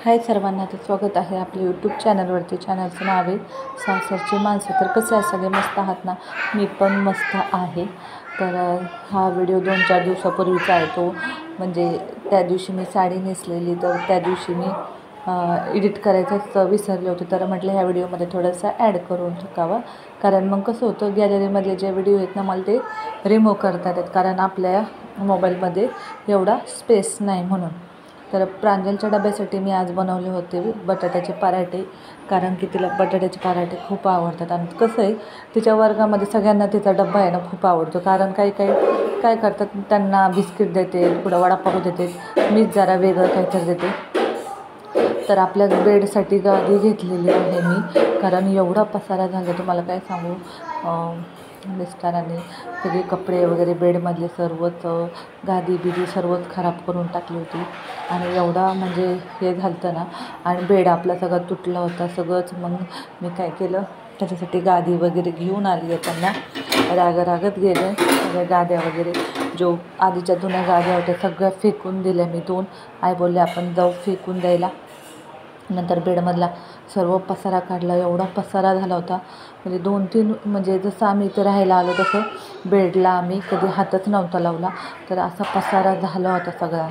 हाय सर्वांना, तर स्वागत आहे आपल्या यूट्यूब चॅनलवरती. चॅनलचं नाव आहे सासरची माणसं. तर कसे आहे सगळे, मस्त आहात ना? मी पण मस्त आहे. तर हा व्हिडिओ 2-4 दिवसापूर्वीचा आहे. तो म्हणजे त्या दिवशी मी साडी नेसलेली, तर त्या दिवशी मी एडिट करायचंच विसरले होते. तर म्हटलं ह्या व्हिडिओमध्ये थोडंसं ॲड करून टाकावं, कारण मग कसं होतं, गॅलरीमधले जे व्हिडिओ आहेत ना, मला ते रिमूव्ह करता येतात, कारण आपल्या मोबाईलमध्ये एवढा स्पेस नाही म्हणून. तर प्रांजलच्या डब्यासाठी मी आज बनवले होते बटाट्याचे पराठे, कारण की तिला बटाट्याचे पराठे खूप आवडतात. आणि कसं आहे, तिच्या वर्गामध्ये सगळ्यांना तिचा डब्बा आहे ना खूप आवडतो, कारण काही काय करतात, त्यांना बिस्किट देते, पुढं वडापाव देते, मीच जरा वेगळं काहीतरी देते. तर आपल्या बेडसाठी गादी घेतलेली आहे मी, कारण एवढा पसारा झाला तुम्हाला काय सांगू. मिस्टरांनी सगळे कपडे वगैरे बेडमधले सर्वच गादी बिदी सर्वच खराब करून टाकली होती. आणि एवढा म्हणजे हे झालं ना, आणि बेड आपला सगळा तुटला होता सगळंच. मग मी काय केलं, त्याच्यासाठी गादी वगैरे घेऊन आली आहे. त्यांना रागत गेले, सगळ्या गाद्या वगैरे जो आधीच्या जुन्या गाद्या होत्या सगळ्या फेकून दिल्या मी. आई बोलले आपण जाऊ फेकून द्यायला. नंतर बेडमधला सर्व पसारा काढला. एवढा पसारा झाला होता, म्हणजे 2-3 म्हणजे जसं आम्ही इथे राहायला आलो तसं बेडला आम्ही कधी हातच नव्हता लावला. तर असा पसारा झाला होता सगळा.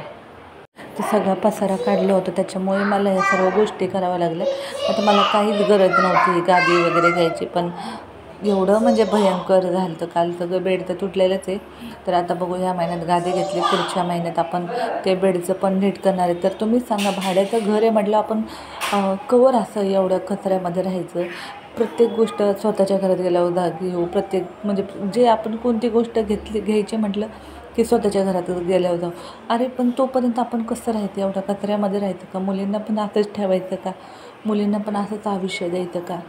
ते सगळा पसारा काढलं होतं, त्याच्यामुळे मला या सर्व गोष्टी कराव्या लागल्या. आता मला काहीच गरज नव्हती गादी वगैरे घ्यायची, पण एवढं म्हणजे भयंकर झालं तर काल. सगळं बेड तर तुटलेलंच आहे. तर आता बघू, ह्या महिन्यात गादी घेतली, पुढच्या महिन्यात आपण ते बेडचं पण नीट करणार आहे. तर तुम्हीच सांगा, भाड्याचं घर आहे म्हटलं, आपण कवर असं एवढं कचऱ्यामध्ये राहायचं. प्रत्येक गोष्ट स्वतःच्या घरात गेल्यावर घेऊ. प्रत्येक म्हणजे जे आपण कोणती गोष्ट घ्यायची म्हटलं की स्वतःच्या घरातच गेल्यावर जाऊ. अरे पण तोपर्यंत आपण कसं राहायचं, एवढ्या कचऱ्यामध्ये राहायचं का? मुलींना पण असंच ठेवायचं का? मुलींना पण असंच आयुष्य द्यायचं का?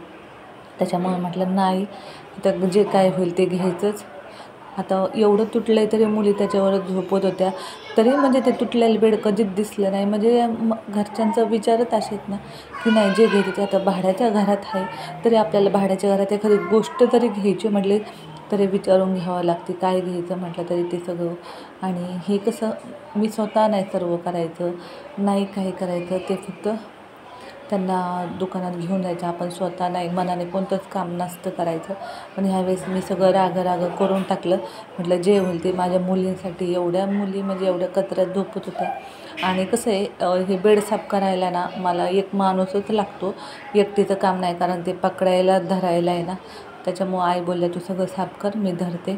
त्याच्यामुळे म्हटलं नाही, तर जे काय होईल ते घ्यायचंच. आता एवढं तुटलं आहे तरी मुली त्याच्यावरच झोपत होत्या, तरी म्हणजे ते तुटलेलं बेड कधीच दिसलं नाही. म्हणजे घरच्यांचा विचारच असेच ना, की नाही जे घ्यायचे ते. आता भाड्याच्या घरात आहे तरी आपल्याला भाड्याच्या घरात एखादी गोष्ट तरी घ्यायची म्हटले तरी विचारून घ्यावं लागते. काय घ्यायचं म्हटलं तरी ते सगळं. आणि हे कसं, मी स्वतः नाही सर्व करायचं, नाही काही करायचं, ते फक्त त्यांना दुकानात घेऊन जायचं. आपण स्वतः नाही, मनाने कोणतंच काम नसतं करायचं. पण ह्यावेळेस मी सगळं राग करून टाकलं. म्हटलं जे होईल ते माझ्या मुलींसाठी. एवढ्या मुली म्हणजे एवढ्या कचऱ्यात झोपत होत्या. आणि कसं आहे, हे बेड साफ करायला ना मला एक माणूसच लागतो, एकटीचं काम नाही, कारण ते पकडायला धरायला आहे ना. त्याच्यामुळं आई बोलल्या तू सगळं साफ कर, मी धरते.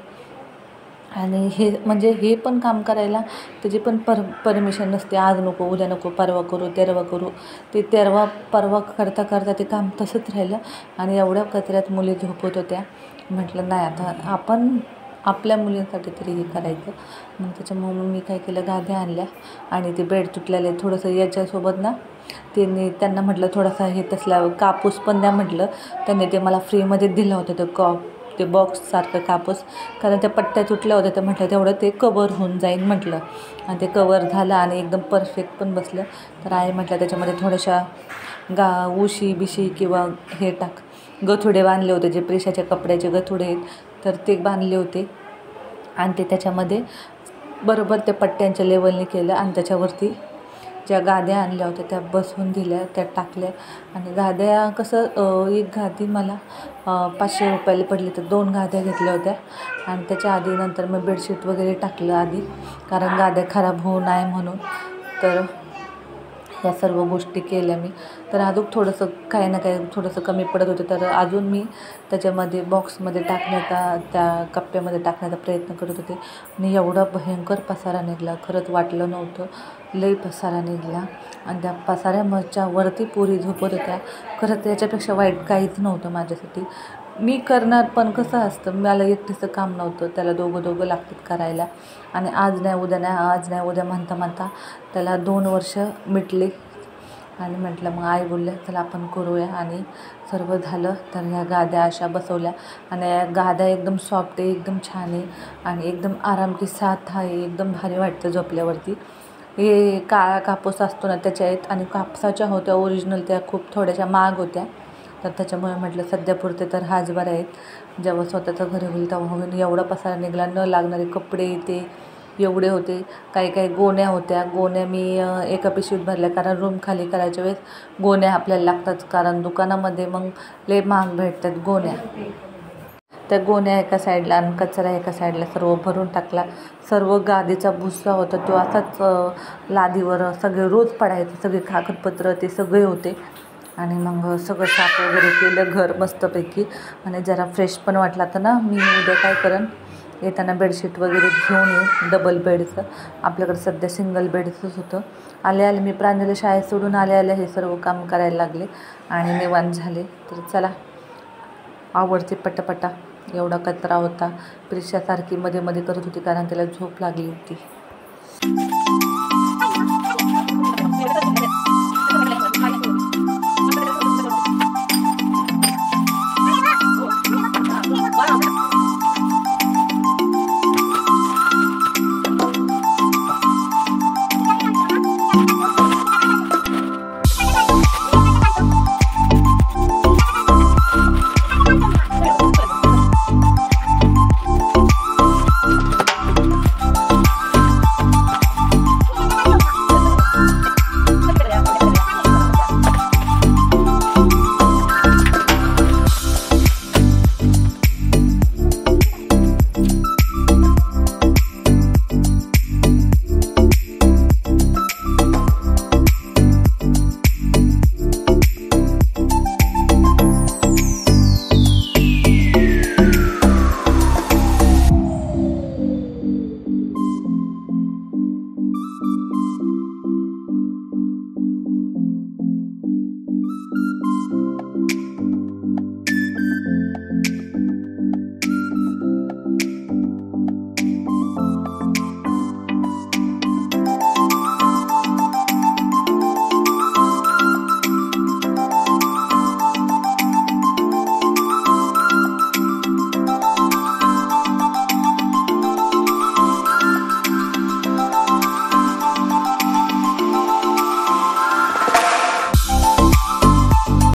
आणि हे म्हणजे हे पण काम करायला त्याची पण परमिशन नसते. आज नको, उद्या नको, परवा करू, तेरवा करू. ते तेरवा परवा करता ते काम तसंच राहिलं. आणि एवढ्या कचऱ्यात मुली झोपत होत्या. म्हटलं नाही, आता आपण आपल्या मुलींसाठी तरी हे करायचं. मग त्याच्यामुळे मी काय केलं, गाद्या आणल्या आणि ते बेड तुटलेले थोडंसं याच्यासोबत ना, त्यांना म्हटलं थोडासा हे तसला कापूस पण द्या म्हटलं. त्यांनी ते मला फ्रीमध्ये दिलं होतं, ते बॉक्ससारखं कापूस, कारण त्या पट्ट्या तुटल्या होत्या. तर म्हटलं तेवढं ते कवर होऊन जाईल म्हटलं. आणि ते कवर झालं आणि एकदम परफेक्ट पण बसलं. तर आई म्हटलं त्याच्यामध्ये थोड्याशा उशी बिशी किंवा हे टाक. गथुडे बांधले होते, जे प्रेशाच्या कपड्याचे गथुडे आहेत, तर ते बांधले होते. आणि ते त्याच्यामध्ये बरोबर त्या पट्ट्यांच्या लेवलने केलं. आणि त्याच्यावरती ज्या गाद्या आणल्या होत्या त्या बसवून दिल्या, त्या टाकल्या. आणि गाद्या कसं, एक गादी मला 500 रुपयाला पडली, तर 2 गाद्या घेतल्या होत्या. आणि त्याच्या आधी नंतर मग बेडशीट वगैरे टाकलं आधी, कारण गाद्या खराब होऊ नये म्हणून. तर ह्या सर्व गोष्टी केल्या मी. तर अजून थोडंसं काही ना काही थोडंसं कमी पडत होतं, तर अजून मी त्याच्यामध्ये बॉक्समध्ये त्या कप्प्यामध्ये टाकण्याचा प्रयत्न करत होते. आणि एवढा भयंकर पसारा निघाला, खरंच वाटलं नव्हतं, लई पसारा निघाला. आणि त्या पसाऱ्याच्या वरती पोरी झोपत होत्या. खरंच याच्यापेक्षा वाईट काहीच नव्हतं माझ्यासाठी. मी करणार, पण कसं असतं, मला एकटीचं काम नव्हतं, त्याला दोघं लागतात करायला. आणि आज नाही उद्या म्हणता त्याला 2 वर्ष मिटली. आणि म्हटलं मग आई बोलल्या चला आपण करूया. आणि सर्व झालं. तर ह्या गाद्या अशा बसवल्या. आणि या गाद्या एकदम सॉफ्ट आहे, एकदम छान आहे, आणि एकदम आराम की साथ आहे, एकदम भारी वाटतं झोपल्यावरती. हे काळा कापूस असतो ना त्याच्या आहेत, आणि कापसाच्या होत्या ओरिजिनल, त्या खूप थोड्याशा महाग होत्या. तर त्याच्यामुळे म्हटलं सध्यापुरते तर हाच बरं आहेत, जेव्हा स्वतःचं घर होईल तेव्हा होईल. एवढा पसारा निघाला, न लागणारे कपडे ते एवढे होते. काही काही गोण्या होत्या. गोण्या मी एका पिशवीत भरल्या, कारण रूम खाली करायच्या वेळेस गोण्या आपल्याला लागतात, कारण दुकानामध्ये मग लय महाग भेटतात गोण्या. त्या गोण्या एका साईडला आणि कचरा एका साईडला सर्व भरून टाकला. सर्व गादीचा भुस्सा होता तो असाच लादीवर सगळे रोज पडायचे, सगळे कागदपत्र ते सगळे होते. आणि मग सगळं साफ वगैरे केलं घर मस्तपैकी. आणि जरा फ्रेश पण वाटला तर ना, मी उद्या काय करेन, येताना बेडशीट वगैरे घेऊन येईन डबल बेडचं. आपल्याकडे सध्या सिंगल बेडचंच होतं. आले मी प्रांजली शाळेत सोडून आले हे सर्व काम करायला लागले आणि निवांत झाले. तर चला आवडते पटापटा. एवढा कचरा होता. प्रिशासारखी मध्ये मध्ये करत होती, कारण त्याला झोप लागली होती.